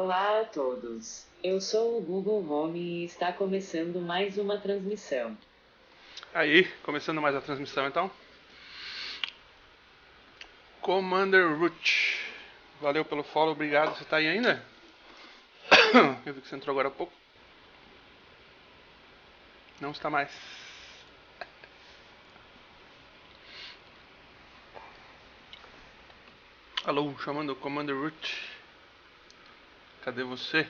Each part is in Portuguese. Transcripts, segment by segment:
Olá a todos. Eu sou o Google Home e está começando mais uma transmissão. Aí, começando mais a transmissão então. Commander Root. Valeu pelo follow, obrigado. Você tá aí ainda? Eu vi que você entrou agora há pouco. Não está mais. Alô, chamando o Commander Root. Cadê você?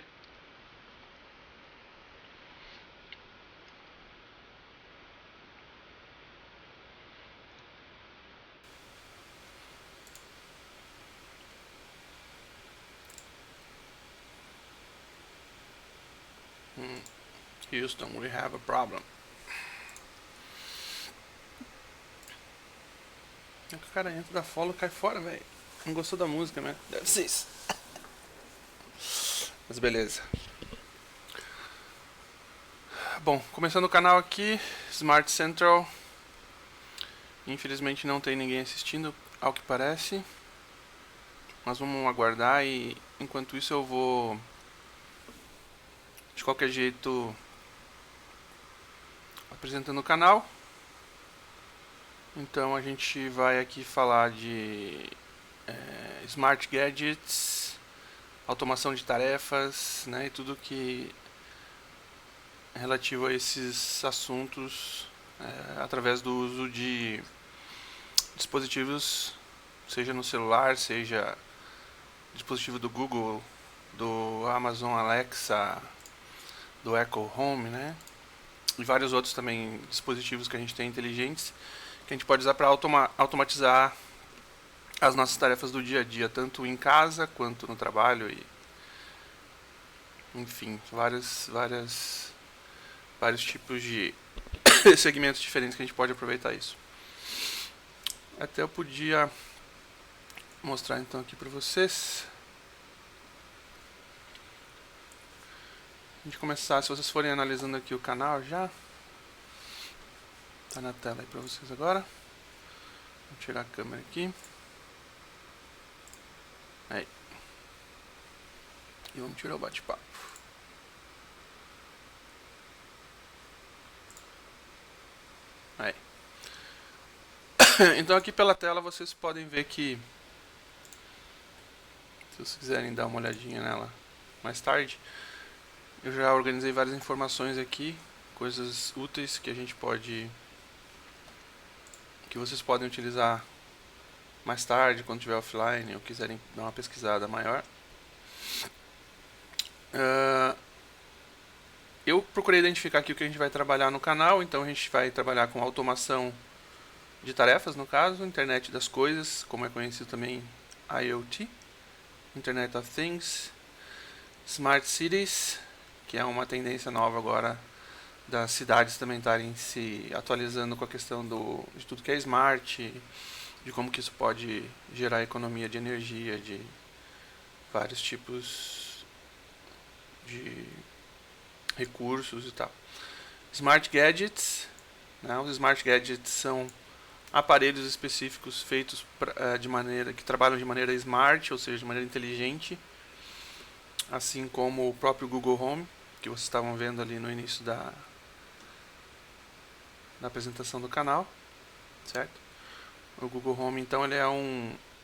Houston, we have a problem. O cara entra da follow e cai fora, velho. Não gostou da música, né? Deve ser isso. Mas beleza. Bom, começando o canal aqui, Smart Central. Infelizmente não tem ninguém assistindo, ao que parece. Nós vamos aguardar e enquanto isso eu vou de qualquer jeito apresentando o canal. Então a gente vai aqui falar de Smart Gadgets, automação de tarefas, né, e tudo que é relativo a esses assuntos através do uso de dispositivos, seja no celular, seja dispositivo do Google, do Amazon Alexa, do Echo Home, né? E vários outros também dispositivos que a gente tem inteligentes que a gente pode usar para automatizar as nossas tarefas do dia a dia, tanto em casa quanto no trabalho e enfim, vários tipos de segmentos diferentes que a gente pode aproveitar isso. Até eu podia mostrar então aqui para vocês. A gente começar, se vocês forem analisando aqui o canal já, tá na tela aí para vocês agora. Vou tirar a câmera aqui. Aí. E vamos tirar o bate-papo. Aí. Então aqui pela tela vocês podem ver que, se vocês quiserem dar uma olhadinha nela mais tarde, eu já organizei várias informações aqui, coisas úteis que a gente pode, que vocês podem utilizar mais tarde, quando estiver offline ou quiserem dar uma pesquisada maior. Eu procurei identificar aqui o que a gente vai trabalhar no canal, então a gente vai trabalhar com automação de tarefas, no caso, Internet das Coisas, como é conhecido também IoT, Internet of Things, Smart Cities, que é uma tendência nova agora das cidades também estarem se atualizando com a questão de tudo que é smart, de como que isso pode gerar economia de energia, de vários tipos de recursos e tal. Smart Gadgets, né? Os Smart Gadgets são aparelhos específicos feitos de maneira que trabalham de maneira smart, ou seja, de maneira inteligente, assim como o próprio Google Home, que vocês estavam vendo ali no início da apresentação do canal, certo? O Google Home, então, ele é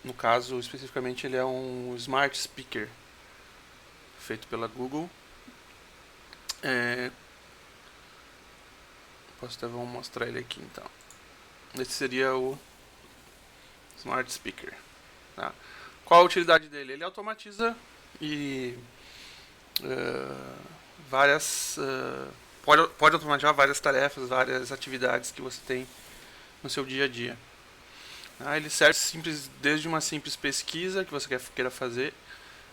no caso especificamente, ele é um smart speaker feito pela Google. Vamos mostrar ele aqui então. Esse seria o Smart Speaker. Tá? Qual a utilidade dele? Ele automatiza e pode automatizar várias tarefas, várias atividades que você tem no seu dia a dia. Ele serve desde uma simples pesquisa que você queira fazer,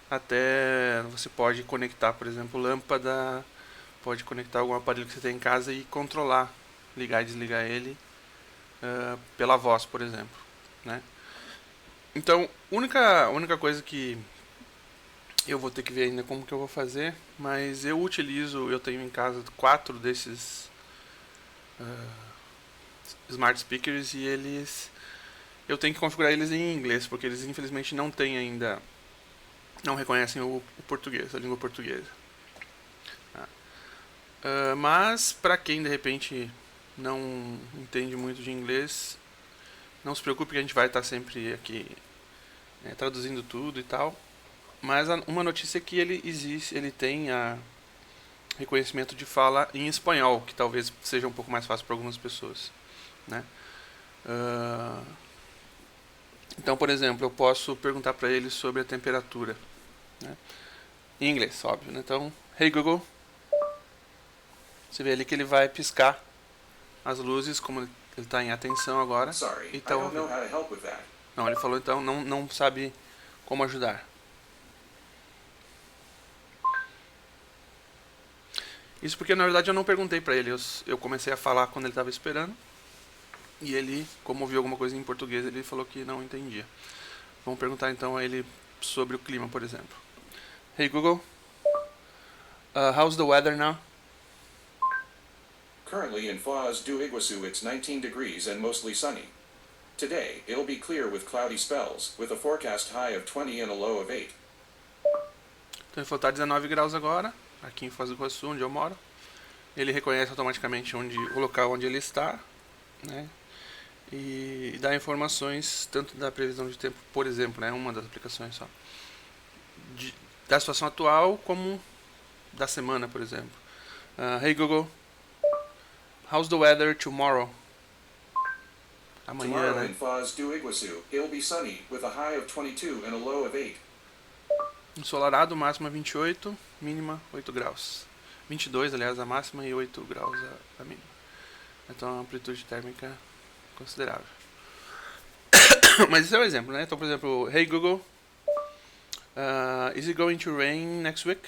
até você pode conectar, por exemplo, lâmpada, pode conectar algum aparelho que você tem em casa e controlar, ligar e desligar ele pela voz, por exemplo, né? Então, única coisa que eu vou ter que ver ainda como que eu vou fazer, mas eu tenho em casa 4 desses Smart Speakers e eu tenho que configurar eles em inglês, porque eles infelizmente não têm ainda não reconhecem o português, a língua portuguesa. Mas para quem de repente não entende muito de inglês, não se preocupe que a gente vai estar sempre aqui traduzindo tudo e tal. Mas uma notícia é que ele tem reconhecimento de fala em espanhol, que talvez seja um pouco mais fácil para algumas pessoas, né? Então, por exemplo, eu posso perguntar para ele sobre a temperatura, né? Em inglês, óbvio, né? Então, hey Google, você vê ali que ele vai piscar as luzes, como ele está em atenção agora. Sorry, Então, I don't know how to help with that. não, ele falou então não sabe como ajudar. Isso porque na verdade eu não perguntei para ele, eu comecei a falar quando ele estava esperando. E ele, como ouviu alguma coisa em português, ele falou que não entendia. Vamos perguntar então a ele sobre o clima, por exemplo. Hey Google, how's the weather now? Currently in Foz do Iguaçu it's 19 degrees and mostly sunny. Today, it'll be clear with cloudy spells, with a forecast high of 20 and a low of 8. Então ele falou que está 19 graus agora, aqui em Foz do Iguaçu, onde eu moro. Ele reconhece automaticamente o local onde ele está, né? E dá informações tanto da previsão de tempo, por exemplo, né? Uma das aplicações só. Da situação atual, como da semana, por exemplo. Hey Google, how's the weather tomorrow? Amanhã, Tomorrow né? in Foz do Iguaçu, it'll be sunny, with a high of 22 and a low of 8. Ensolarado, máxima 28, mínima 8 graus. 22, aliás, a máxima e 8 graus a mínima. Então, a amplitude térmica considerável. Mas esse é o exemplo, né? Então, por exemplo, hey Google, is it going to rain next week?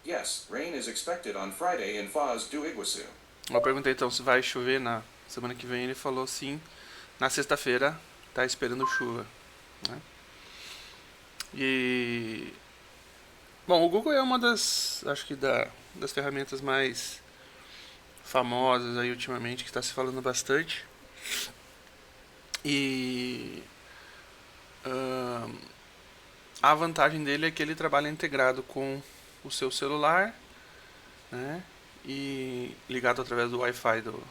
Yes, rain is expected on Friday in Foz do Iguaçu. Eu perguntei então se vai chover na semana que vem, ele falou sim. Na sexta-feira tá esperando chuva, né? E bom, o Google é uma acho que das ferramentas mais famosas aí ultimamente, que está se falando bastante. E a vantagem dele é que ele trabalha integrado com o seu celular, né? E ligado através do Wi-Fi do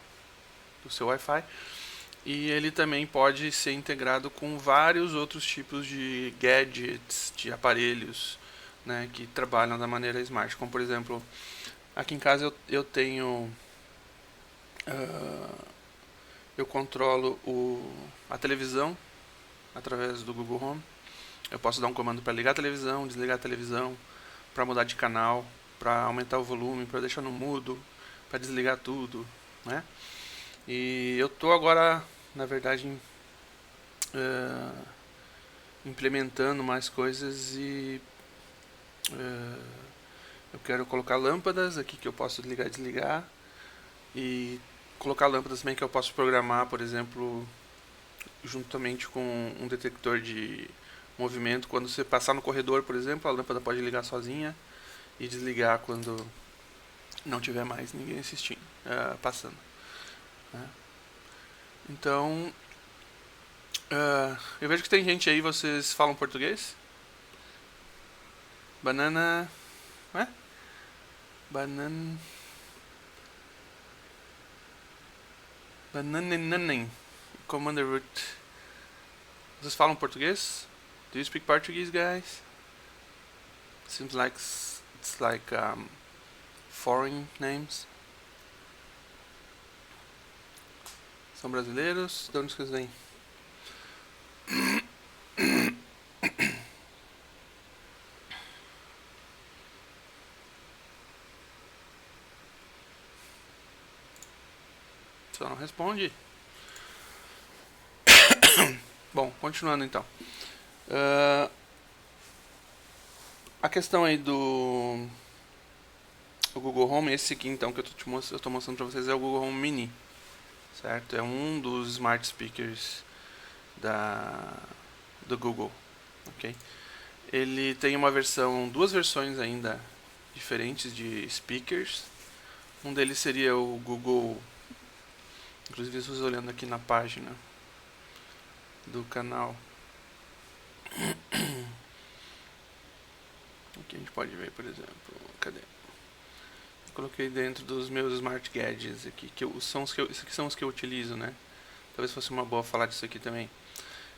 seu Wi-Fi. E ele também pode ser integrado com vários outros tipos de gadgets, de aparelhos, né, que trabalham da maneira smart. Como por exemplo, aqui em casa eu tenho eu controlo a televisão através do Google Home. Eu posso dar um comando para ligar a televisão, desligar a televisão, para mudar de canal, para aumentar o volume, para deixar no mudo, para desligar tudo, né? E eu tô agora, na verdade, implementando mais coisas e eu quero colocar lâmpadas aqui que eu posso ligar e desligar, e colocar lâmpadas também que eu posso programar, por exemplo, juntamente com um detector de movimento. Quando você passar no corredor, por exemplo, a lâmpada pode ligar sozinha e desligar quando não tiver mais ninguém assistindo, passando, né? Então, eu vejo que tem gente aí, vocês falam português? Banana, né? Banananen. Commander root. Vocês falam português? Do you speak Portuguese, guys? Seems like it's like foreign names. São brasileiros? De onde vocês vêm? Só não responde. Bom, continuando então. A questão aí do Google Home, esse aqui então que eu tô mostrando pra vocês é o Google Home Mini, certo? É um dos smart speakers do Google, ok? Ele tem duas versões ainda diferentes de speakers. Um deles seria o Google, inclusive vocês olhando aqui na página do canal, Aqui a gente pode ver, por exemplo, cadê? Eu coloquei dentro dos meus Smart Gadgets aqui, esses aqui são os que eu utilizo, né? Talvez fosse uma boa falar disso aqui também.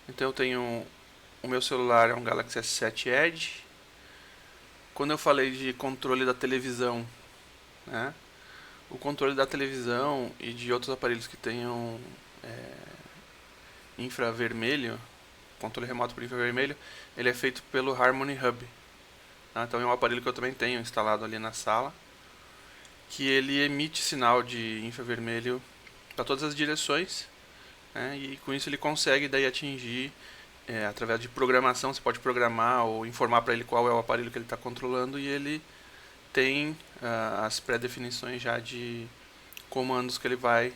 Então eu tenho, o meu celular é um Galaxy S7 Edge. Quando eu falei de controle da televisão, né? O controle da televisão e de outros aparelhos que tenham infravermelho, controle remoto por infravermelho, ele é feito pelo Harmony Hub. Tá? Então é um aparelho que eu também tenho instalado ali na sala, que ele emite sinal de infravermelho para todas as direções, né? E com isso ele consegue daí atingir, através de programação, você pode programar ou informar para ele qual é o aparelho que ele está controlando, e ele tem as pré-definições já de comandos que ele vai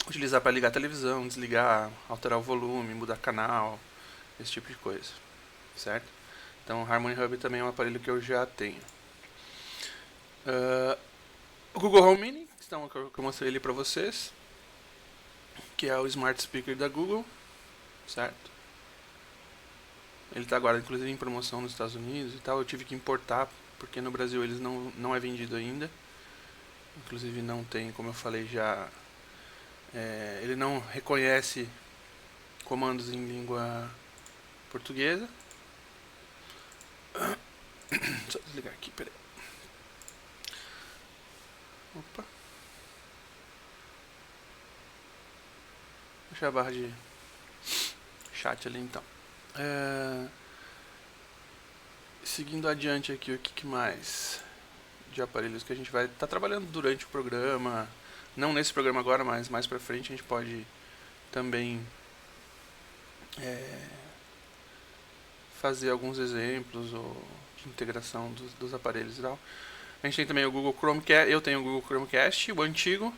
utilizar para ligar a televisão, desligar, alterar o volume, mudar canal, esse tipo de coisa, certo? Então o Harmony Hub também é um aparelho que eu já tenho. O Google Home Mini, então, que eu mostrei ali para vocês, que é o Smart Speaker da Google, certo? Ele está agora inclusive em promoção nos Estados Unidos e tal. Eu tive que importar porque no Brasil eles não é vendido ainda. Inclusive não tem, como eu falei já, ele não reconhece comandos em língua portuguesa. Deixa eu desligar aqui, peraí. Opa. Deixa a barra de chat ali então. Seguindo adiante aqui, o que mais de aparelhos que a gente vai estar trabalhando durante o programa. Não nesse programa agora, mas mais pra frente a gente pode também fazer alguns exemplos de integração dos aparelhos e tal. A gente tem também o Google Chromecast. Eu tenho o Google Chromecast, o antigo,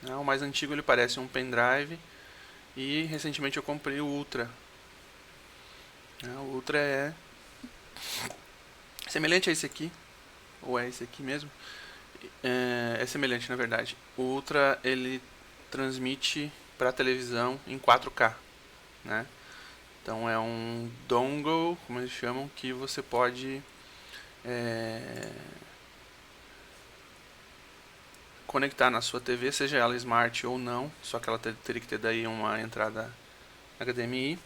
né? O mais antigo ele parece um pendrive. E recentemente eu comprei o Ultra. O Ultra é semelhante a esse aqui, ou é esse aqui mesmo. É semelhante, na verdade. O Ultra ele transmite para a televisão em 4K, né? Então é um dongle, como eles chamam, que você pode conectar na sua TV, seja ela smart ou não, só que ela teria que ter daí uma entrada HDMI,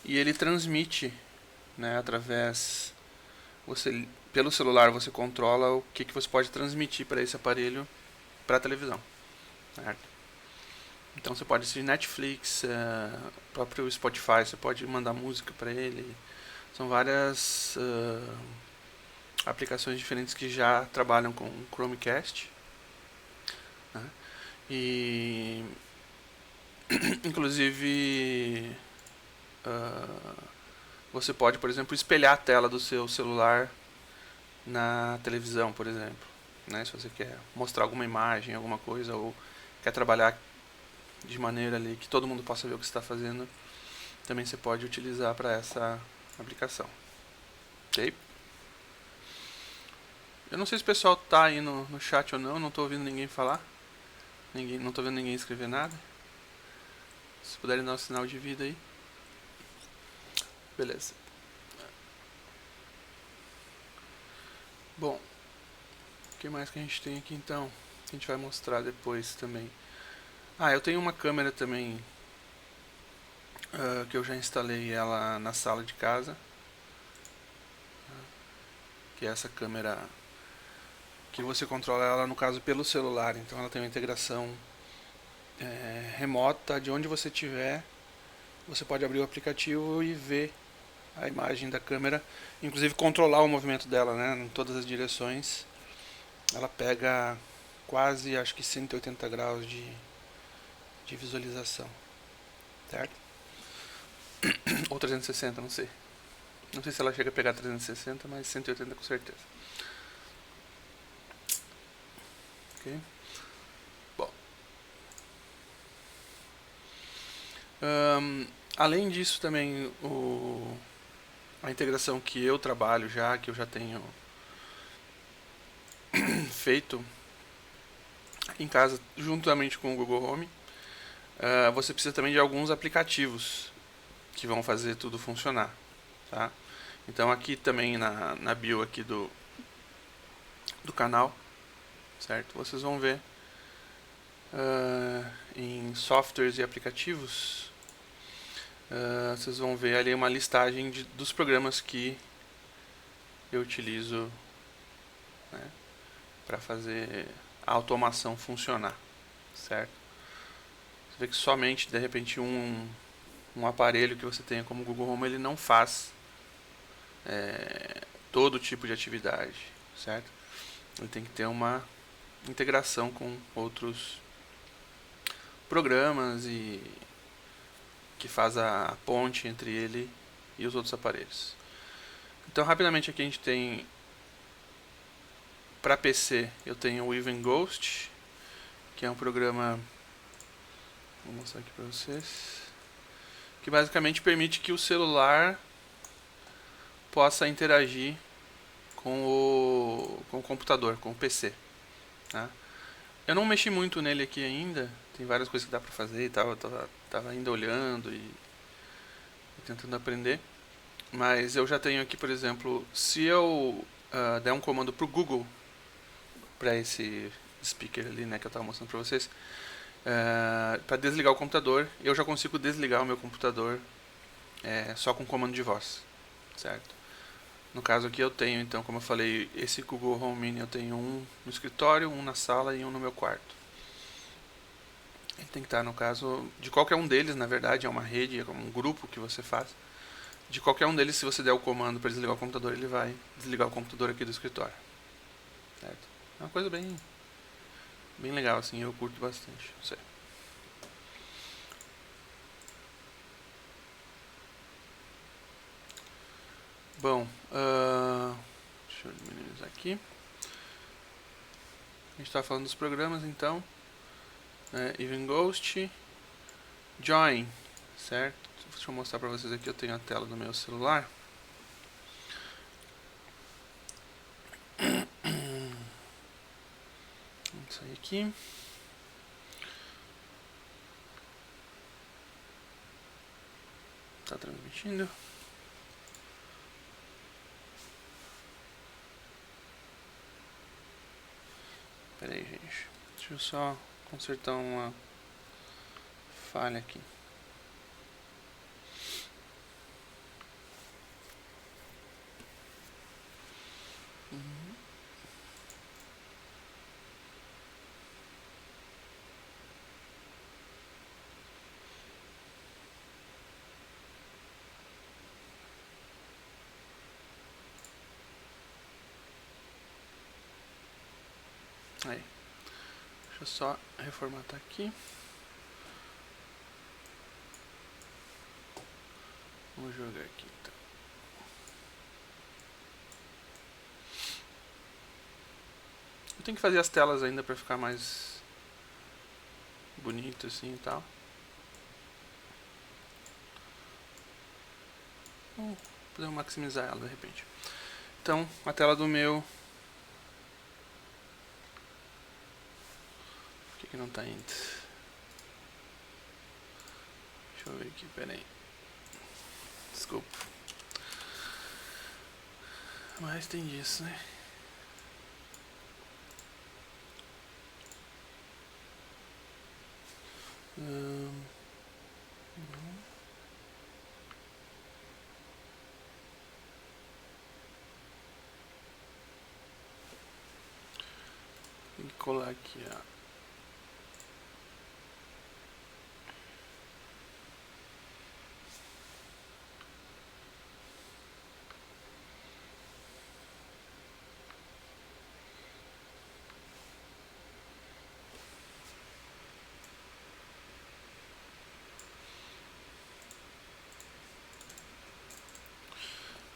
e ele transmite, né, através, pelo celular você controla o que você pode transmitir para esse aparelho para a televisão, certo? Então você pode assistir Netflix, próprio Spotify, você pode mandar música para ele. São várias aplicações diferentes que já trabalham com o Chromecast, né? E inclusive você pode, por exemplo, espelhar a tela do seu celular na televisão, por exemplo, né? Se você quer mostrar alguma imagem, alguma coisa, ou quer trabalhar de maneira ali que todo mundo possa ver o que você está fazendo, também você pode utilizar para essa aplicação. Ok? Eu não sei se o pessoal está aí no chat ou não estou ouvindo ninguém falar. Não estou vendo ninguém escrever nada. Se puderem dar um sinal de vida aí. Beleza. Bom, o que mais que a gente tem aqui então? Que a gente vai mostrar depois também. Eu tenho uma câmera também que eu já instalei ela na sala de casa, que é essa câmera que você controla ela, no caso, pelo celular. Então ela tem uma integração remota, de onde você estiver. Você pode abrir o aplicativo e ver a imagem da câmera, inclusive controlar o movimento dela, né, em todas as direções. Ela pega quase, acho que 180 graus de visualização, certo? Ou 360, não sei. Não sei se ela chega a pegar 360, mas 180 com certeza. Ok? Bom. Além disso também, a integração que eu trabalho já, que eu já tenho feito em casa, juntamente com o Google Home, você precisa também de alguns aplicativos que vão fazer tudo funcionar, tá? Então aqui também na bio aqui do canal, certo? Vocês vão ver em softwares e aplicativos, vocês vão ver ali uma listagem dos programas que eu utilizo, né, para fazer a automação funcionar, certo? Você vê que somente de repente um aparelho que você tenha como Google Home, ele não faz todo tipo de atividade, certo? Ele tem que ter uma integração com outros programas e que faz a ponte entre ele e os outros aparelhos. Então, rapidamente aqui a gente tem para PC, eu tenho o Even Ghost, que é um programa, vou mostrar aqui para vocês, que basicamente permite que o celular possa interagir com o computador, com o PC, tá? Eu não mexi muito nele aqui ainda, tem várias coisas que dá pra fazer e tal, eu tava ainda olhando e tentando aprender, mas eu já tenho aqui, por exemplo, se eu der um comando pro Google, para esse speaker ali, né, que eu tava mostrando pra vocês, para desligar o computador, eu já consigo desligar o meu computador só com comando de voz, certo? No caso aqui eu tenho, então, como eu falei, esse Google Home Mini eu tenho um no escritório, um na sala e um no meu quarto. Ele tem que estar, no caso, de qualquer um deles, na verdade, é uma rede, é um grupo que você faz. De qualquer um deles, se você der o comando para desligar o computador, ele vai desligar o computador aqui do escritório. Certo? É uma coisa bem legal, assim, eu curto bastante. Não sei. Bom, deixa eu minimizar aqui. A gente está falando dos programas, então. Even Ghost, Join, certo? Deixa eu mostrar para vocês aqui, eu tenho a tela do meu celular. Vamos sair aqui. Tá transmitindo. Pera aí, gente. Deixa eu só consertar uma falha aqui. Aí. Deixa eu só reformatar aqui. Vamos jogar aqui então. Eu tenho que fazer as telas ainda para ficar mais bonito assim e tal. Podemos maximizar ela de repente. Então, a tela do meu. Por que não tá indo? Deixa eu ver aqui, pera aí. Desculpa. Mas tem disso, né? Tem que colar aqui, ó.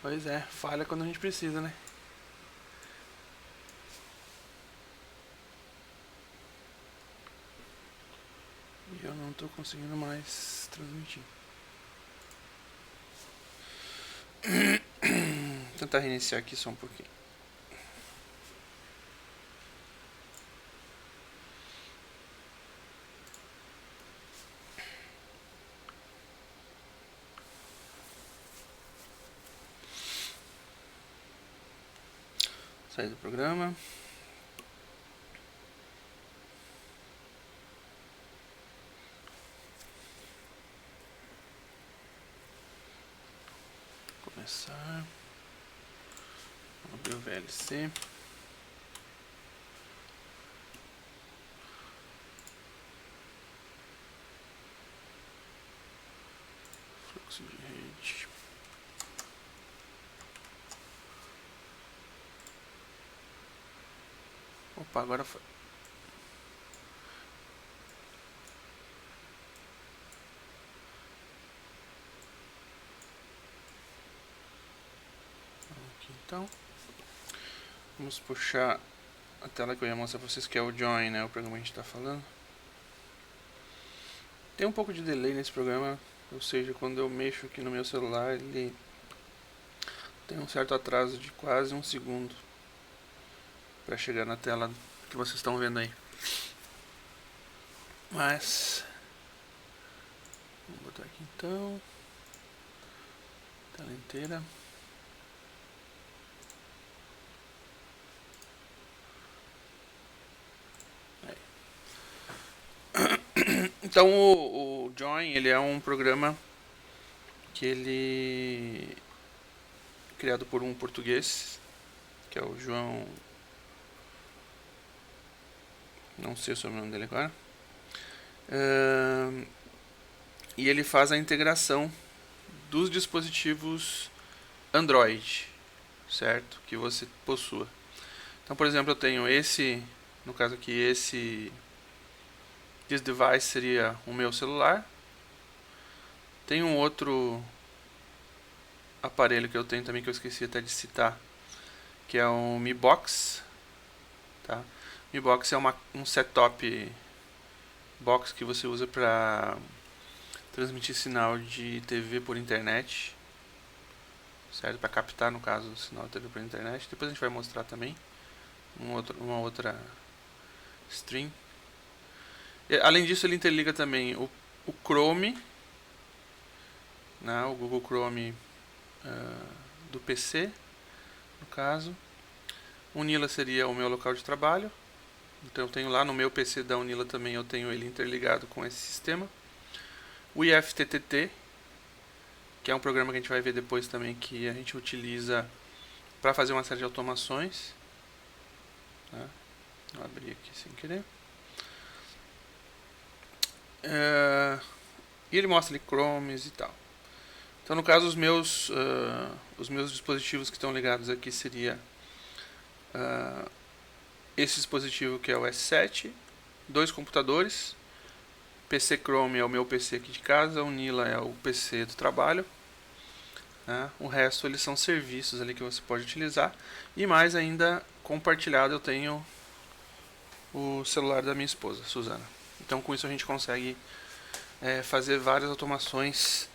Pois é, falha quando a gente precisa, né? E eu não tô conseguindo mais transmitir. Vou tentar reiniciar aqui só um pouquinho. Sair do programa. Começar. Abrir o VLC. Fluxo de rede. Opa, agora foi. Aqui então. Vamos puxar a tela que eu ia mostrar pra vocês, que é o Join, né? O programa que a gente está falando. Tem um pouco de delay nesse programa, ou seja, quando eu mexo aqui no meu celular, ele tem um certo atraso de quase 1 segundo para chegar na tela que vocês estão vendo aí. Mas vamos botar aqui então, tela inteira. Então o Join, ele é um programa que ele criado por um português, que é o João, não sei sobre o nome dele agora, e ele faz a integração dos dispositivos Android, certo? Que você possua. Então, por exemplo, eu tenho esse, no caso aqui, esse device seria o meu celular. Tem um outro aparelho que eu tenho também que eu esqueci até de citar, que é o Mi Box, tá? Mi Box é um set-top box que você usa para transmitir sinal de TV por internet, certo? Para captar, no caso, o sinal de TV por internet. Depois a gente vai mostrar também uma outra stream. E, além disso, ele interliga também o Chrome, né? O Google Chrome do PC, no caso. O Unila seria o meu local de trabalho. Então eu tenho lá no meu PC da Unila também, eu tenho ele interligado com esse sistema. O IFTTT, que é um programa que a gente vai ver depois também, que a gente utiliza para fazer uma série de automações. Tá? Vou abrir aqui sem querer. E ele mostra ali Chromes e tal. Então, no caso, os meus dispositivos que estão ligados aqui seria esse dispositivo que é o S7, 2 computadores, PC Chrome é o meu PC aqui de casa, o Unila é o PC do trabalho, né? O resto eles são serviços ali que você pode utilizar, e mais ainda compartilhado eu tenho o celular da minha esposa, Suzana. Então com isso a gente consegue fazer várias automações,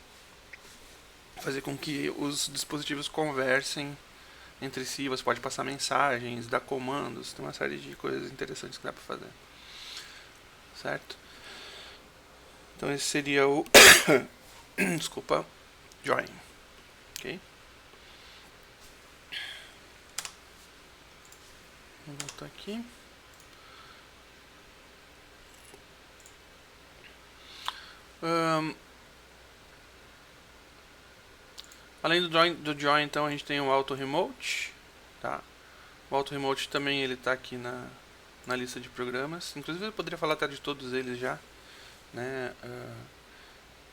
fazer com que os dispositivos conversem entre si, você pode passar mensagens, dar comandos, tem uma série de coisas interessantes que dá para fazer, certo? Então esse seria o desculpa, Join, ok? Vou voltar aqui. Além do Join, então a gente tem o Auto Remote, tá? O Auto Remote também ele está aqui na lista de programas. Inclusive eu poderia falar até de todos eles já, né?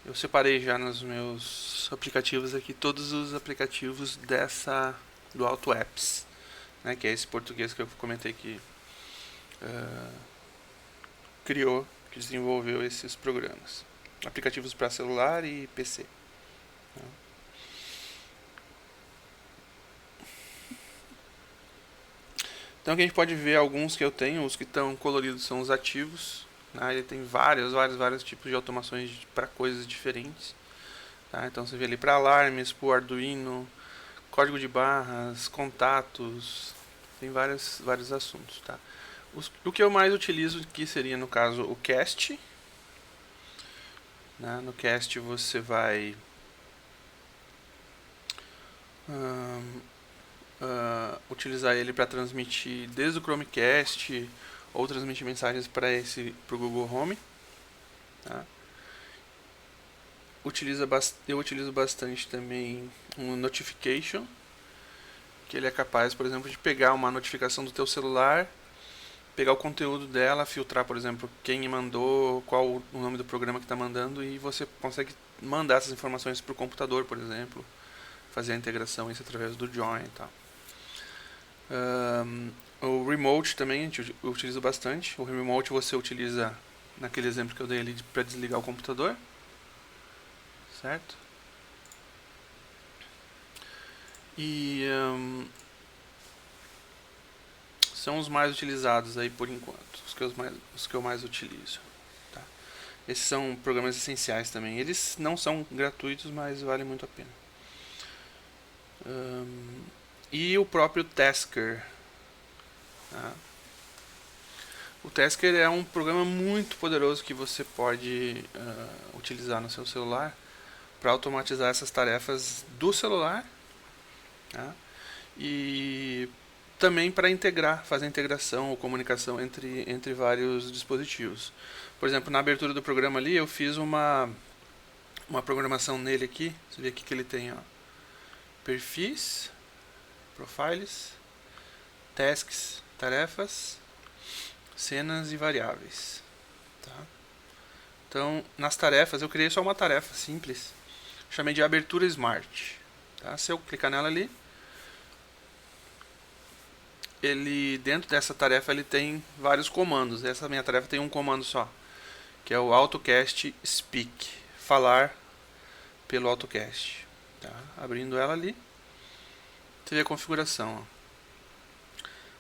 Eu separei já nos meus aplicativos aqui todos os aplicativos do Auto Apps, né? Que é esse português que eu comentei que criou, que desenvolveu esses programas. Aplicativos para celular e PC. Então aqui a gente pode ver alguns que eu tenho, os que estão coloridos são os ativos, né? Ele tem vários tipos de automações para coisas diferentes, tá? Então você vê ali para alarmes, para o Arduino, código de barras, contatos, tem vários assuntos, tá? O que eu mais utilizo aqui seria, no caso, o Cast, né? No Cast você vai utilizar ele para transmitir desde o Chromecast ou transmitir mensagens para o Google Home. Tá? Eu utilizo bastante também um Notification, que ele é capaz, por exemplo, de pegar uma notificação do teu celular, pegar o conteúdo dela, filtrar, por exemplo, quem mandou, qual o nome do programa que está mandando, e você consegue mandar essas informações para o computador, por exemplo, fazer a integração isso através do Join e tal. O Remote também eu utilizo bastante. O Remote você utiliza naquele exemplo que eu dei ali para desligar o computador, certo? E são os mais utilizados aí por enquanto, os que eu mais utilizo. Tá? Esses são programas essenciais também. Eles não são gratuitos, mas valem muito a pena. E o próprio Tasker. Tá? O Tasker é um programa muito poderoso que você pode utilizar no seu celular para automatizar essas tarefas do celular, tá? E também para fazer integração ou comunicação entre vários dispositivos. Por exemplo, na abertura do programa ali eu fiz uma programação nele aqui. Você vê aqui que ele tem perfis, profiles, tasks, tarefas, cenas e variáveis. Tá? Então, nas tarefas, eu criei só uma tarefa simples, chamei de abertura Smart. Tá? Se eu clicar nela ali, dentro dessa tarefa ele tem vários comandos. Essa minha tarefa tem um comando só, que é o AutoCast Speak, falar pelo AutoCast. Tá? Abrindo ela ali, você vê a configuração.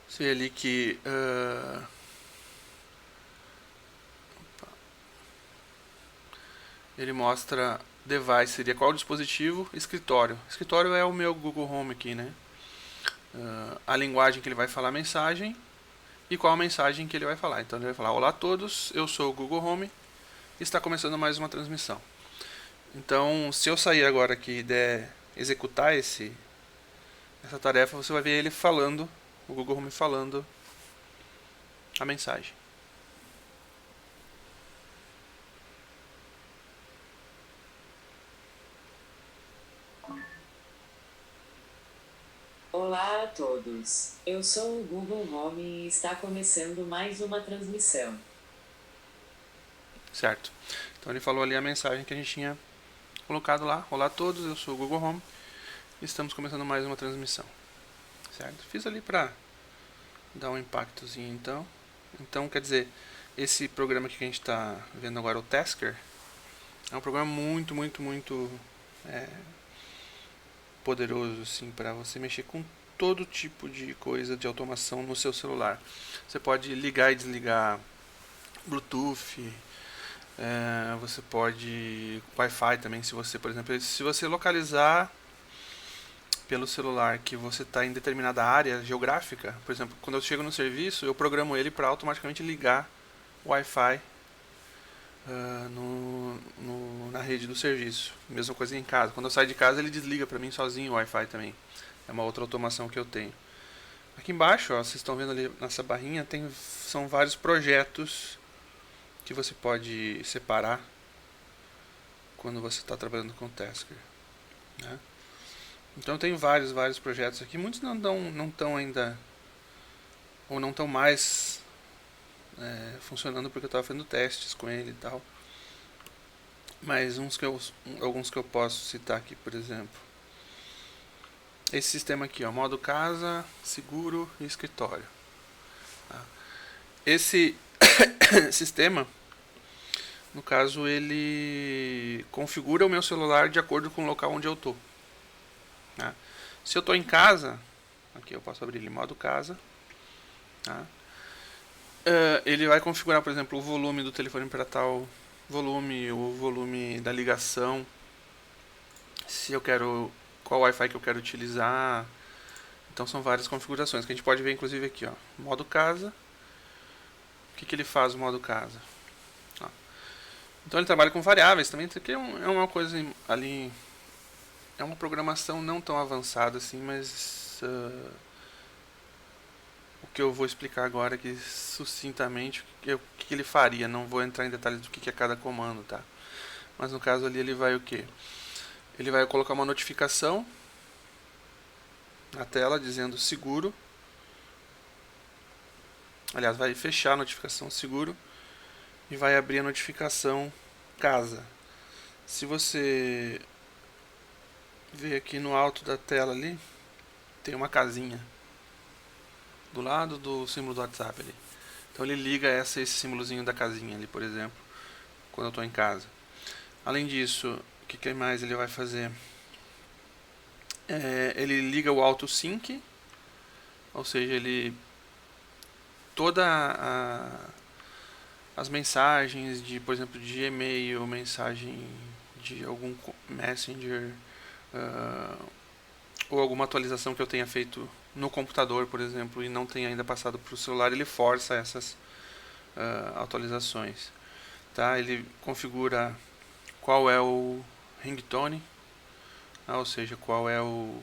Você vê ali que ele mostra device, seria qual dispositivo, escritório. Escritório é o meu Google Home aqui, né? A linguagem que ele vai falar a mensagem e qual a mensagem que ele vai falar. Então ele vai falar: olá a todos, eu sou o Google Home e está começando mais uma transmissão. Então, se eu sair agora aqui e der executar essa tarefa, você vai ver ele falando, o Google Home falando a mensagem. Olá a todos. Eu sou o Google Home e está começando mais uma transmissão. Certo. Então ele falou ali a mensagem que a gente tinha colocado lá. Olá a todos, eu sou o Google Home e estamos começando mais uma transmissão. Certo? Fiz ali para dar um impactozinho então. Então, quer dizer, esse programa aqui que a gente está vendo agora, o Tasker, é um programa muito poderoso assim, para você mexer com todo tipo de coisa de automação no seu celular. Você pode ligar e desligar Bluetooth, você pode Wi-Fi também, se você, por exemplo, se você localizar pelo celular que você está em determinada área geográfica, por exemplo, quando eu chego no serviço, eu programo ele para automaticamente ligar o Wi-Fi na rede do serviço. Mesma coisa em casa. Quando eu saio de casa, ele desliga para mim sozinho o Wi-Fi também. É uma outra automação que eu tenho. Aqui embaixo, vocês estão vendo ali nessa barrinha, são vários projetos que você pode separar quando você está trabalhando com o Tasker. Né? Então tem vários projetos aqui. Muitos não estão ainda, ou não estão mais funcionando porque eu estava fazendo testes com ele e tal. Mas alguns que eu posso citar aqui, por exemplo. Esse sistema aqui, modo casa, seguro e escritório. Tá? Esse sistema, no caso, ele configura o meu celular de acordo com o local onde eu estou. Tá? Se eu estou em casa, aqui eu posso abrir ele modo casa. Tá? Ele vai configurar, por exemplo, o volume do telefone para tal volume, o volume da ligação, se eu quero, qual Wi-Fi que eu quero utilizar. Então são várias configurações que a gente pode ver inclusive aqui, modo casa. O que ele faz o modo casa? Então ele trabalha com variáveis também. Isso aqui é uma coisa ali, é uma programação não tão avançada assim, mas mas o que eu vou explicar agora aqui sucintamente o que ele faria. Não vou entrar em detalhes do que é cada comando, tá? Mas no caso ali ele vai o que? Ele vai colocar uma notificação na tela dizendo seguro. Aliás, vai fechar a notificação seguro e vai abrir a notificação casa. Se você ver aqui no alto da tela ali, tem uma casinha do lado do símbolo do WhatsApp ali. Então ele liga esse símbolozinho da casinha ali, por exemplo, quando eu estou em casa. Além disso, o que mais ele vai fazer? Ele liga o AutoSync, ou seja, ele as mensagens de, por exemplo, de e-mail, mensagem de algum Messenger, ou alguma atualização que eu tenha feito no computador, por exemplo, e não tenha ainda passado para o celular, ele força essas atualizações. Tá? Ele configura qual é o ringtone, ou seja, qual é o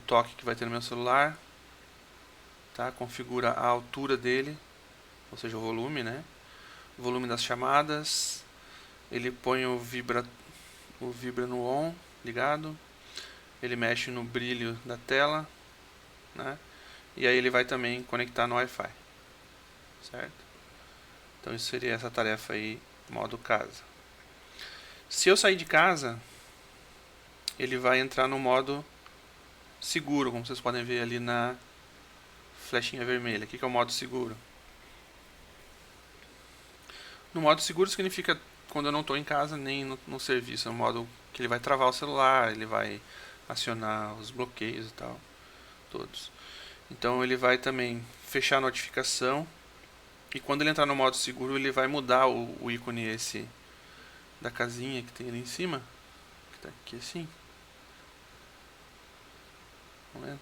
toque que vai ter no meu celular. Tá? Configura a altura dele, ou seja, o volume, né? O volume das chamadas. Ele põe o vibra no on, ligado. Ele mexe no brilho da tela, né? E aí ele vai também conectar no Wi-Fi, certo? Então isso seria essa tarefa aí, modo casa. Se eu sair de casa, ele vai entrar no modo seguro, como vocês podem ver ali na flechinha vermelha. O que é o modo seguro? No modo seguro significa quando eu não estou em casa nem no serviço. É um modo que ele vai travar o celular, ele vai acionar os bloqueios e tal, todos. Então ele vai também fechar a notificação. E quando ele entrar no modo seguro, ele vai mudar o ícone esse da casinha que tem ali em cima, que está aqui assim. Tá vendo?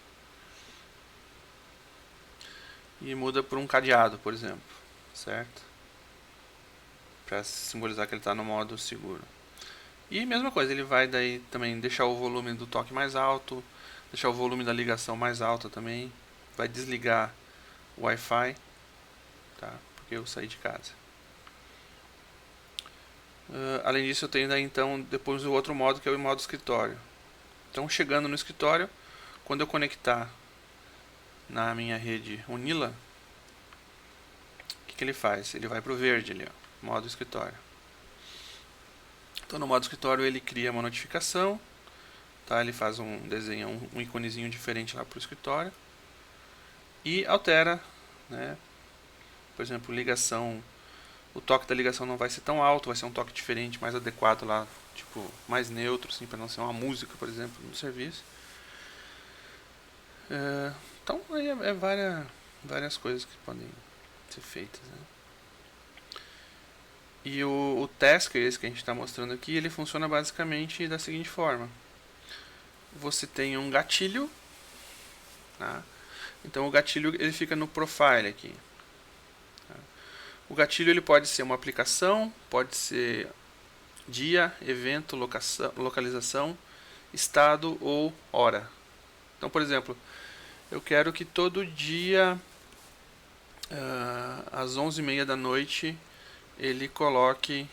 E muda por um cadeado, por exemplo, certo? Para simbolizar que ele está no modo seguro. E mesma coisa, ele vai daí também deixar o volume do toque mais alto, deixar o volume da ligação mais alto também, vai desligar o Wi-Fi, tá? Porque eu saí de casa. Além disso, eu tenho daí então depois o outro modo, que é o modo escritório. Então, chegando no escritório, quando eu conectar na minha rede Unila, o que ele faz? Ele vai para o verde ali, ó, modo escritório. Então, no modo escritório, ele cria uma notificação, tá? Ele faz desenha um iconezinho diferente lá para o escritório e altera, né? Por exemplo, ligação. O toque da ligação não vai ser tão alto, vai ser um toque diferente, mais adequado lá, tipo, mais neutro, assim, para não ser uma música, por exemplo, no serviço. Então, aí várias coisas que podem ser feitas, né? E o Tasker, esse que a gente está mostrando aqui, ele funciona basicamente da seguinte forma. Você tem um gatilho, tá? Então o gatilho ele fica no profile aqui. Tá? O gatilho ele pode ser uma aplicação, pode ser dia, evento, localização, estado ou hora. Então, por exemplo, eu quero que todo dia às 11h30 da noite ele coloque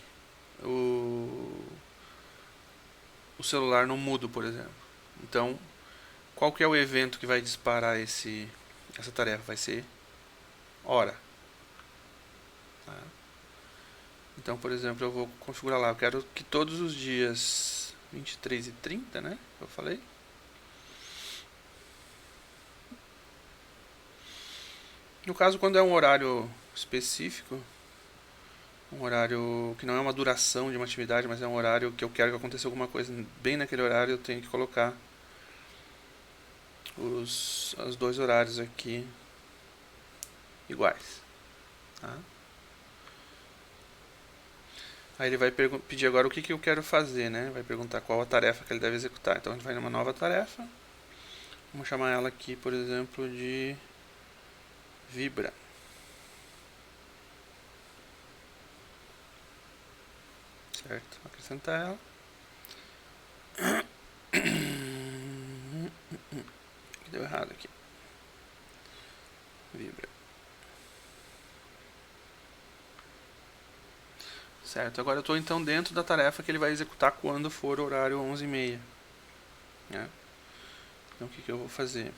o celular no mudo, por exemplo. Então, qual que é o evento que vai disparar essa tarefa? Vai ser hora. Tá? Então, por exemplo, eu vou configurar lá. Eu quero que todos os dias 23h30, né? Eu falei. No caso, quando é um horário específico, um horário que não é uma duração de uma atividade, mas é um horário que eu quero que aconteça alguma coisa bem naquele horário, eu tenho que colocar os dois horários aqui iguais. Tá? Aí ele vai pedir agora o que eu quero fazer, né? Vai perguntar qual a tarefa que ele deve executar. Então ele vai numa nova tarefa. Vamos chamar ela aqui, por exemplo, de Vibra. Certo? Vou acrescentar ela. Deu errado aqui. Vibra. Certo, agora eu estou então dentro da tarefa que ele vai executar quando for o horário 11h30. Né? Então o que eu vou fazer?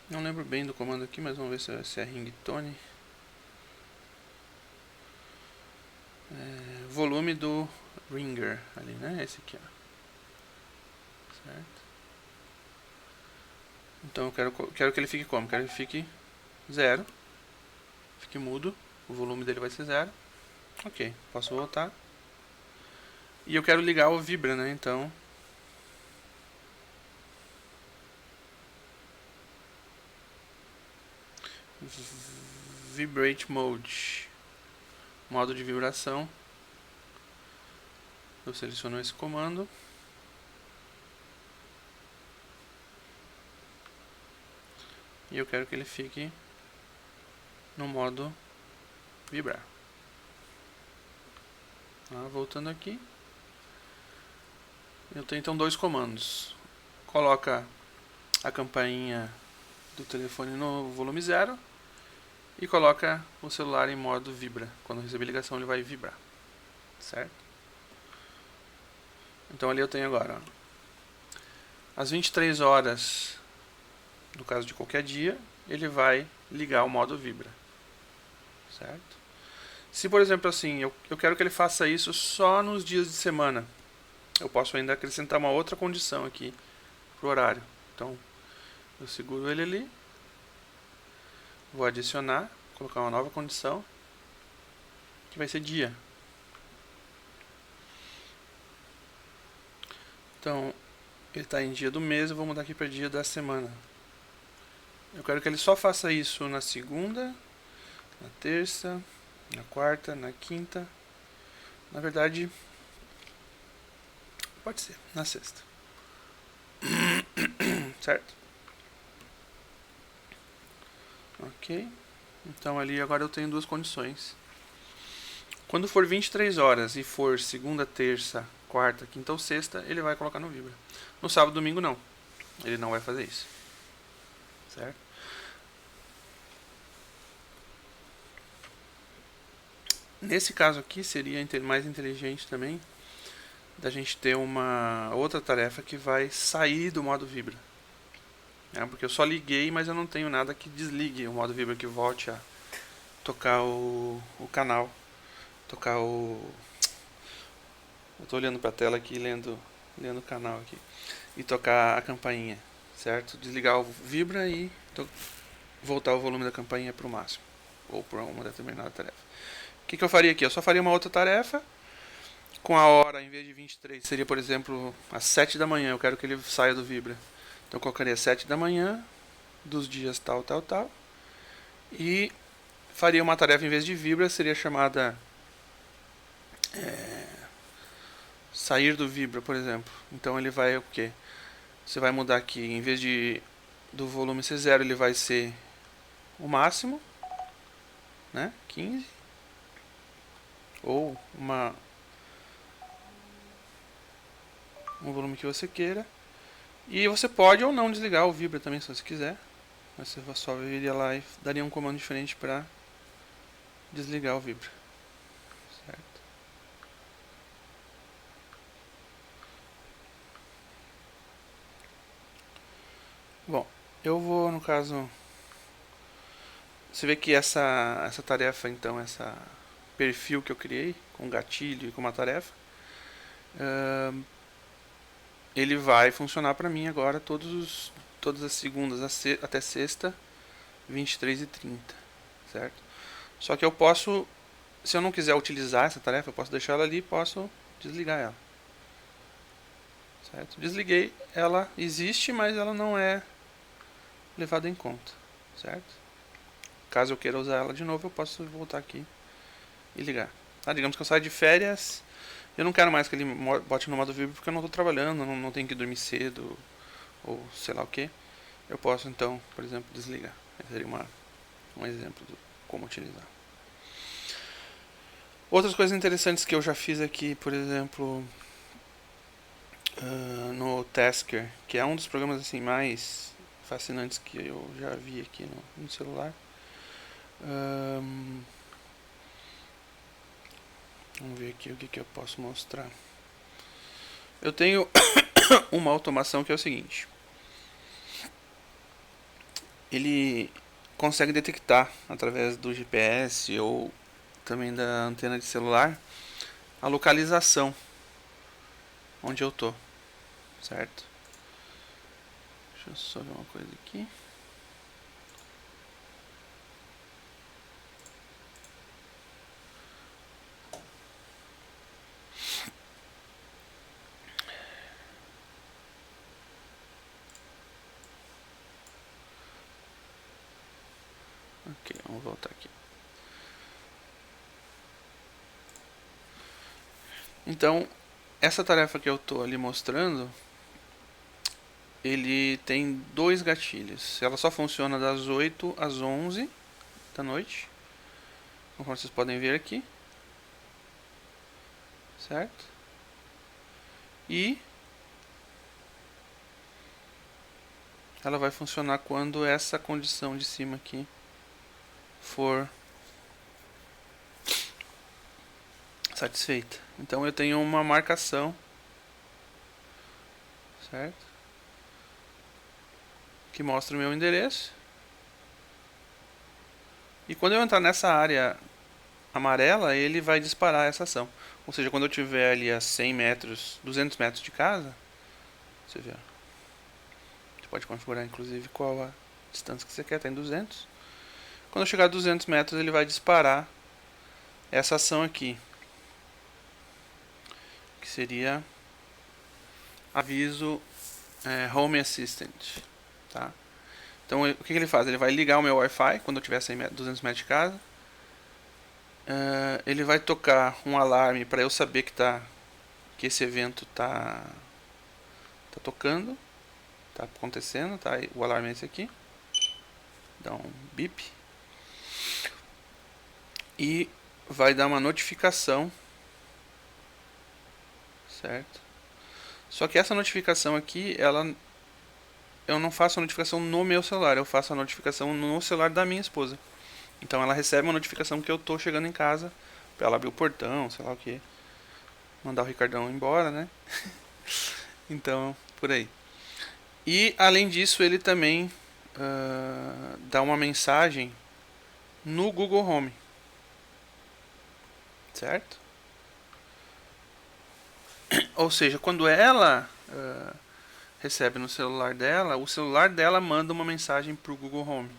Não lembro bem do comando aqui, mas vamos ver se é ringtone. Volume do ringer ali, né? Esse aqui, ó. Certo? Então eu quero que ele fique como? Quero que ele fique 0. Fique mudo. O volume dele vai ser 0. Ok, posso voltar. E eu quero ligar o Vibra, né? Então Vibrate Mode, modo de vibração. Eu seleciono esse comando. E eu quero que ele fique no modo vibrar. Voltando aqui. Eu tenho então 2 comandos. Coloca a campainha do telefone no volume 0 e coloca o celular em modo vibra. Quando receber ligação ele vai vibrar. Certo? Então ali eu tenho agora, ó, às 23 horas, no caso de qualquer dia, ele vai ligar o modo vibra. Certo? Se, por exemplo, assim, eu quero que ele faça isso só nos dias de semana, eu posso ainda acrescentar uma outra condição aqui pro horário. Então, eu seguro ele ali, vou adicionar, colocar uma nova condição, que vai ser dia. Então, ele está em dia do mês, eu vou mudar aqui para dia da semana. Eu quero que ele só faça isso na segunda, na terça, na quarta, na quinta. Na verdade, pode ser, na sexta. Certo? Ok. Então ali agora eu tenho 2 condições. Quando for 23 horas e for segunda, terça, quarta, quinta ou sexta, ele vai colocar no Vibra. No sábado e domingo não. Ele não vai fazer isso. Certo? Nesse caso aqui seria mais inteligente também da gente ter uma outra tarefa que vai sair do modo Vibra. Porque eu só liguei, mas eu não tenho nada que desligue o modo Vibra, que volte a tocar o canal. Tocar o... Eu tô olhando pra tela aqui, lendo o canal aqui. E tocar a campainha, certo? Desligar o Vibra e voltar o volume da campainha pro máximo. Ou para uma determinada tarefa. O que eu faria aqui? Eu só faria uma outra tarefa. Com a hora, em vez de 23, seria, por exemplo, às 7 da manhã. Eu quero que ele saia do Vibra. Então eu colocaria 7 da manhã, dos dias tal, tal, tal. E faria uma tarefa em vez de Vibra, seria chamada sair do Vibra, por exemplo. Então ele vai o quê? Você vai mudar aqui, em vez do volume ser 0, ele vai ser o máximo, né? 15. Ou um volume que você queira. E você pode ou não desligar o Vibra também, se você quiser. Mas você só viria lá e daria um comando diferente para desligar o Vibra. Certo? Bom, eu vou, no caso... Você vê que essa tarefa, então, essa perfil que eu criei, com gatilho e com uma tarefa, ele vai funcionar para mim agora todas as segundas até sexta, 23 e 30, certo? Só que eu posso, se eu não quiser utilizar essa tarefa, eu posso deixar ela ali e posso desligar ela. Certo? Desliguei, ela existe, mas ela não é levada em conta, certo? Caso eu queira usar ela de novo, eu posso voltar aqui e ligar. Digamos que eu saio de férias, eu não quero mais que ele bote no modo Vibra porque eu não estou trabalhando, não tenho que dormir cedo, ou sei lá o que. Eu posso então, por exemplo, desligar. Esse seria um exemplo de como utilizar. Outras coisas interessantes que eu já fiz aqui, por exemplo, no Tasker, que é um dos programas assim mais fascinantes que eu já vi aqui no celular. Vamos ver aqui o que eu posso mostrar. Eu tenho uma automação que é o seguinte: ele consegue detectar através do GPS ou também da antena de celular a localização onde eu tô, certo? Deixa eu só ver uma coisa aqui. Ok, vamos voltar aqui. Então, essa tarefa que eu estou ali mostrando, ele tem 2 gatilhos. Ela só funciona das 8 às 11 da noite, conforme vocês podem ver aqui, certo? E ela vai funcionar quando essa condição de cima aqui for satisfeita. Então eu tenho uma marcação, certo? Que mostra o meu endereço. E quando eu entrar nessa área amarela, ele vai disparar essa ação. Ou seja, quando eu estiver ali a 100 metros, 200 metros de casa, você vê, você pode configurar inclusive qual a distância que você quer, está em 200. Quando eu chegar a 200 metros, ele vai disparar essa ação aqui, que seria aviso Home Assistant, tá? Então o que ele faz? Ele vai ligar o meu Wi-Fi quando eu tiver 100 metros, 200 metros de casa. Ele vai tocar um alarme para eu saber que esse evento tá tocando, tá acontecendo, tá? O alarme é esse aqui. Dá um bip. E vai dar uma notificação, certo? Só que essa notificação aqui, eu não faço a notificação no meu celular, eu faço a notificação no celular da minha esposa. Então ela recebe uma notificação que eu tô chegando em casa, pra ela abrir o portão, sei lá o que, mandar o Ricardão embora, né? Então, por aí. E além disso, ele também dá uma mensagem no Google Home, certo? Ou seja, quando ela recebe no celular dela, o celular dela manda uma mensagem para o Google Home,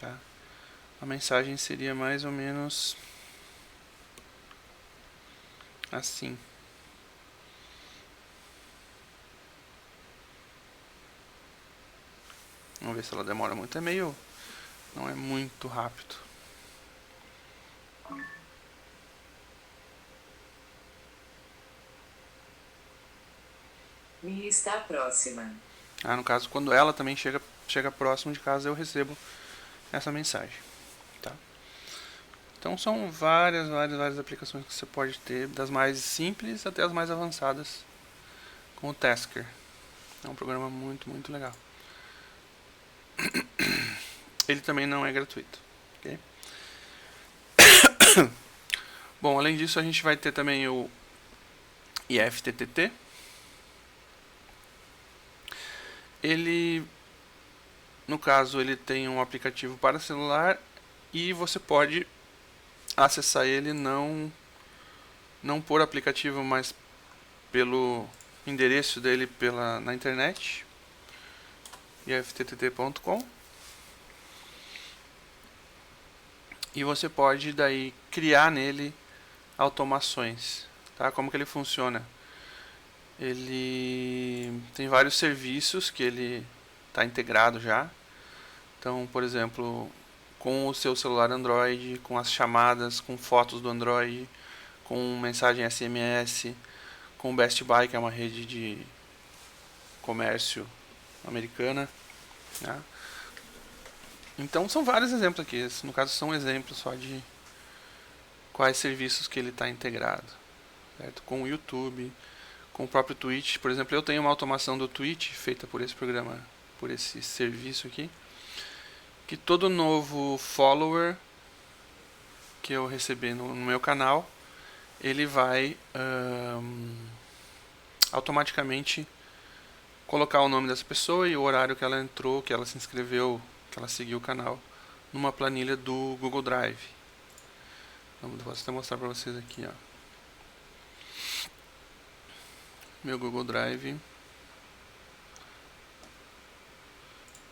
tá? A mensagem seria mais ou menos assim. Vamos ver se ela demora muito. Não é muito rápido. Me está próxima. No caso, quando ela também chega próximo de casa, eu recebo essa mensagem, tá? Então são várias aplicações que você pode ter, das mais simples até as mais avançadas, com o Tasker. É um programa muito legal. Ele também não é gratuito, ok? Bom, além disso a gente vai ter também o IFTTT. Ele, no caso, ele tem um aplicativo para celular e você pode acessar ele não por aplicativo, mas pelo endereço dele na internet, ifttt.com. E você pode daí criar nele automações, tá? Como que ele funciona? Ele tem vários serviços que ele está integrado já. Então, por exemplo, com o seu celular Android, com as chamadas, com fotos do Android, com mensagem SMS, com o Best Buy, que é uma rede de comércio americana, né? Então são vários exemplos aqui. Esse, no caso, são exemplos só de quais serviços que ele está integrado, certo? Com o YouTube, com o próprio Twitch. Por exemplo, eu tenho uma automação do Twitch feita por esse programa, por esse serviço aqui, que todo novo follower que eu receber no meu canal, ele vai automaticamente colocar o nome dessa pessoa e o horário que ela entrou, que ela se inscreveu, que ela seguiu o canal, numa planilha do Google Drive. Vou até mostrar para vocês aqui, ó. Meu Google Drive.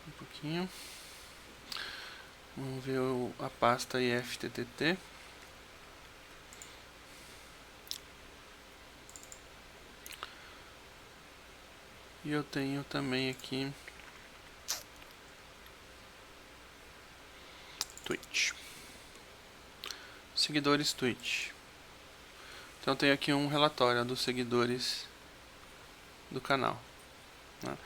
Um pouquinho. Vamos ver a pasta IFTTT. E eu tenho também aqui Twitch. Seguidores Twitch. Então eu tenho aqui um relatório dos seguidores do canal, né?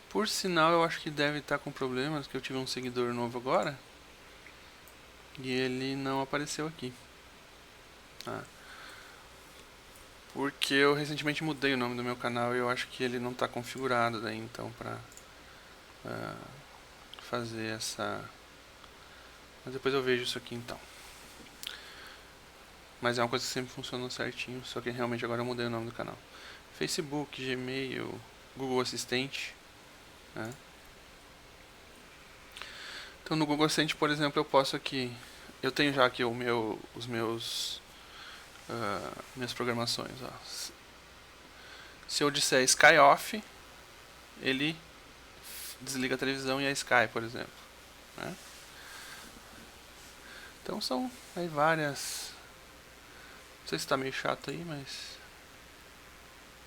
Por sinal, eu acho que deve estar com problemas, que eu tive um seguidor novo agora e ele não apareceu aqui, tá? Porque eu recentemente mudei o nome do meu canal e eu acho que ele não está configurado daí, então, para fazer essa... Mas depois eu vejo isso aqui então. Mas é uma coisa que sempre funcionou certinho, só que realmente agora eu mudei o nome do canal. Facebook, Gmail, Google Assistente, né? Então no Google Assistente, por exemplo, eu posso aqui... Eu tenho já aqui os meus... minhas programações, ó. Se eu disser Sky Off, ele desliga a televisão e a Sky, por exemplo, né? Então são aí várias... Não sei se está meio chato aí, mas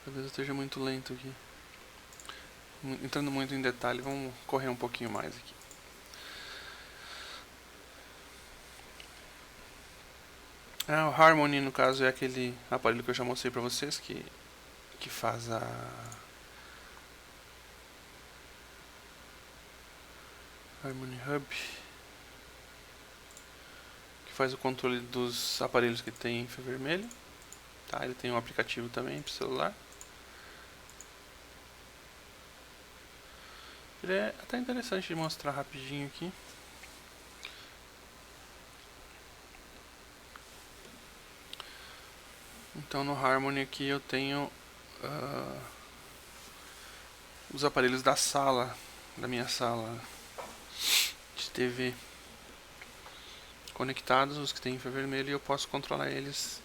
talvez eu esteja muito lento aqui. Entrando muito em detalhe, vamos correr um pouquinho mais aqui. O Harmony, no caso, é aquele aparelho que eu já mostrei para vocês, que faz a... Harmony Hub, que faz o controle dos aparelhos que tem infravermelho, tá? Ele tem um aplicativo também para o celular. Ele é até interessante de mostrar rapidinho aqui. Então no Harmony aqui eu tenho os aparelhos da sala, da minha sala de TV conectados, os que tem infravermelho, e eu posso controlar eles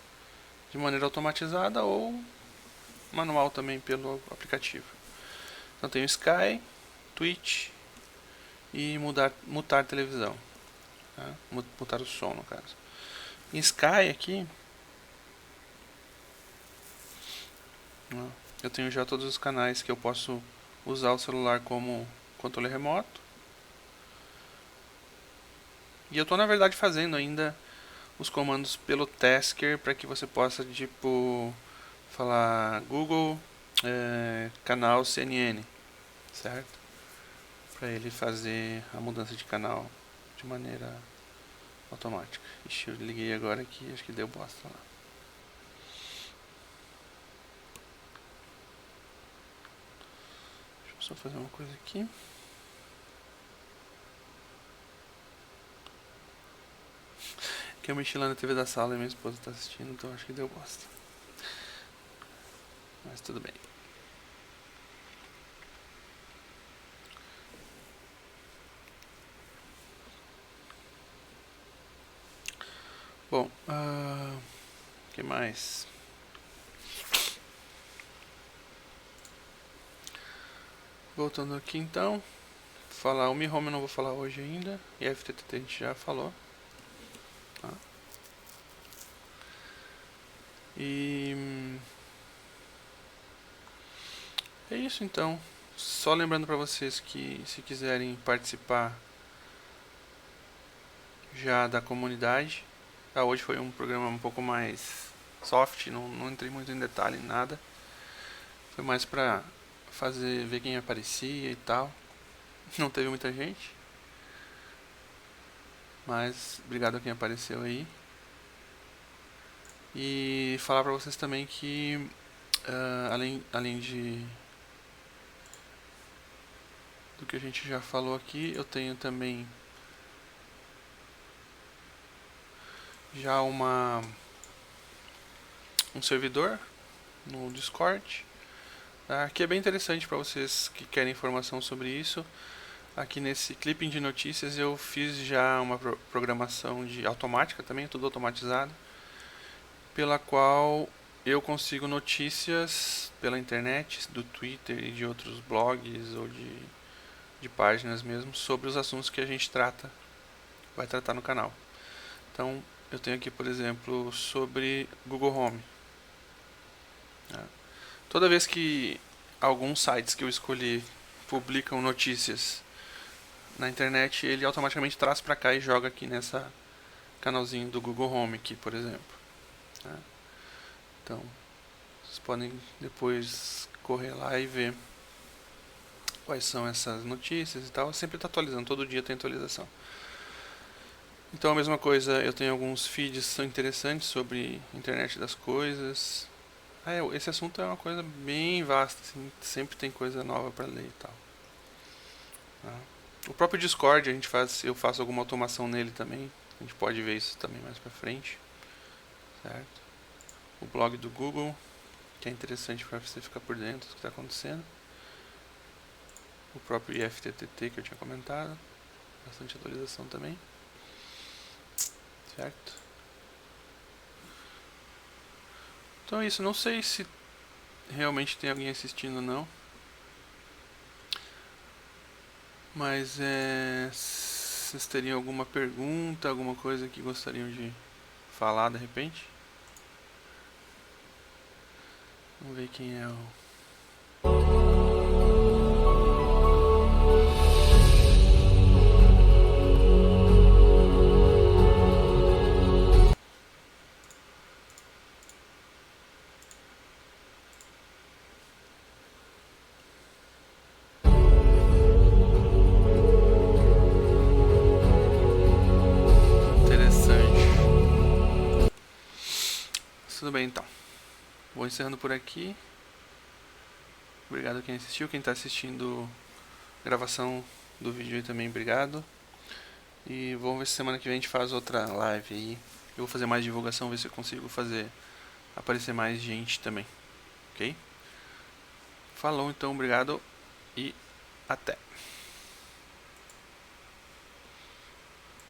de maneira automatizada ou manual também pelo aplicativo. Então tenho Sky, Twitch e mutar televisão, tá? Mutar o som, no caso. Em Sky aqui eu tenho já todos os canais que eu posso usar o celular como controle remoto. E eu estou na verdade fazendo ainda os comandos pelo Tasker para que você possa, tipo, falar Google canal CNN, certo? Para ele fazer a mudança de canal de maneira automática. Ixi, eu liguei agora aqui, acho que deu bosta lá. Deixa eu só fazer uma coisa aqui. Que eu mexi lá na TV da sala e minha esposa está assistindo, então acho que deu bosta. Mas tudo bem. Bom, o que mais? Voltando aqui então, falar o Mi Home eu não vou falar hoje ainda, e a FTTT a gente já falou. Tá? E é isso então. Só lembrando para vocês que se quiserem participar já da comunidade, hoje foi um programa um pouco mais soft, não entrei muito em detalhe em nada. Foi mais pra ver quem aparecia e tal. Não teve muita gente, mas obrigado a quem apareceu aí. E falar pra vocês também que além do que a gente já falou aqui, eu tenho também já um servidor no Discord, tá? Que é bem interessante para vocês que querem informação sobre isso. Aqui nesse clipping de notícias eu fiz já uma programação automática também, tudo automatizado, pela qual eu consigo notícias pela internet, do Twitter e de outros blogs ou de páginas mesmo, sobre os assuntos que a gente vai tratar no canal. Então, eu tenho aqui, por exemplo, sobre Google Home. Toda vez que alguns sites que eu escolhi publicam notícias na internet, ele automaticamente traz para cá e joga aqui nessa canalzinho do Google Home aqui, por exemplo. Então, vocês podem depois correr lá e ver quais são essas notícias e tal. Sempre está atualizando, todo dia tem atualização. Então a mesma coisa, eu tenho alguns feeds que são interessantes sobre internet das coisas. Esse assunto é uma coisa bem vasta, assim, sempre tem coisa nova para ler e tal. O próprio Discord eu faço alguma automação nele também. A gente pode ver isso também mais pra frente, certo? O blog do Google, que é interessante para você ficar por dentro do que está acontecendo. O próprio IFTTT que eu tinha comentado, bastante atualização também, certo? Então é isso, não sei se realmente tem alguém assistindo ou não, mas vocês teriam alguma pergunta, alguma coisa que gostariam de falar de repente? Vamos ver quem é o... Tudo bem, então. Vou encerrando por aqui. Obrigado a quem assistiu. Quem está assistindo a gravação do vídeo aí também, obrigado. E vamos ver se semana que vem a gente faz outra live aí. Eu vou fazer mais divulgação, ver se eu consigo aparecer mais gente também. Ok? Falou então, obrigado e até.